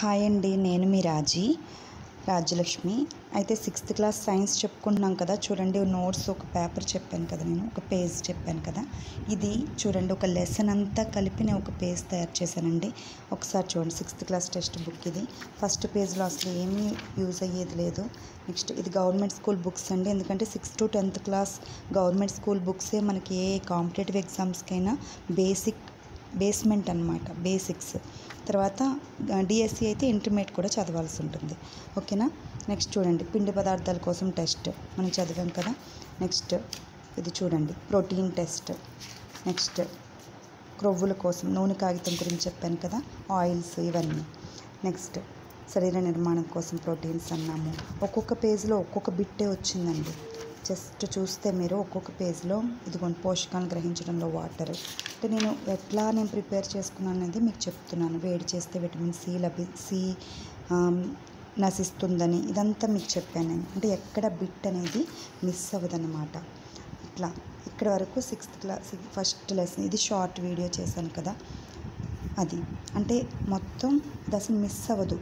Hi అండి, నేను మీ రాజ్యలక్ష్మి. అయితే 6th క్లాస్ సైన్స్ చెప్పుకుంటున్నాం కదా. చూడండి, నోట్స్ ఒక పేపర్ చెప్పాను కదా, నేను ఒక పేజ్ చెప్పాను కదా. ఇది చూడండి, ఒక లెసన్ అంతా కలిపి నేను ఒక పేజ్ తయారు చేశానండి. ఒకసారి చూడండి, 6th క్లాస్ టెక్స్ట్ బుక్ ఇది. ఫస్ట్ పేజ్లో అసలు ఏమీ యూజ్ అయ్యేది లేదు. నెక్స్ట్ ఇది గవర్నమెంట్ స్కూల్ బుక్స్ అండి, ఎందుకంటే 6th to 10th class government school బుక్సే మనకి ఏ కాంపిటేటివ్ ఎగ్జామ్స్కైనా బేస్మెంట్ అన్నమాట, బేసిక్స్. తర్వాత డిఎస్సి అయితే ఇంటర్మీడియట్ కూడా చదవాల్సి ఉంటుంది, ఓకేనా. నెక్స్ట్ చూడండి, పిండి పదార్థాల కోసం టెస్ట్ మనం చదివాం కదా. నెక్స్ట్ ఇది చూడండి, ప్రోటీన్ టెస్ట్. నెక్స్ట్ క్రొవ్వుల కోసం నూనె కాగితం గురించి చెప్పాను కదా, ఆయిల్స్ ఇవన్నీ. నెక్స్ట్ శరీర నిర్మాణం కోసం ప్రోటీన్స్ అన్నాము. ఒక్కొక్క పేజ్లో ఒక్కొక్క బిట్టే వచ్చిందండి. జస్ట్ చూస్తే మీరు ఒక్కొక్క పేజ్లో ఇదిగోండి, పోషకాలను గ్రహించడంలో వాటర్. అంటే నేను ప్రిపేర్ చేసుకున్నాను అనేది మీకు చెప్తున్నాను. వేడి చేస్తే విటమిన్ సి నశిస్తుందని ఇదంతా మీకు చెప్పాను నేను. అంటే ఎక్కడ బిట్ అనేది మిస్ అవ్వదన్నమాట. ఇట్లా ఇక్కడ వరకు 6th క్లాస్ ఫస్ట్ లెసన్. ఇది షార్ట్ వీడియో చేశాను కదా, అది అంటే మొత్తం ఇది అసలు మిస్ అవ్వదు.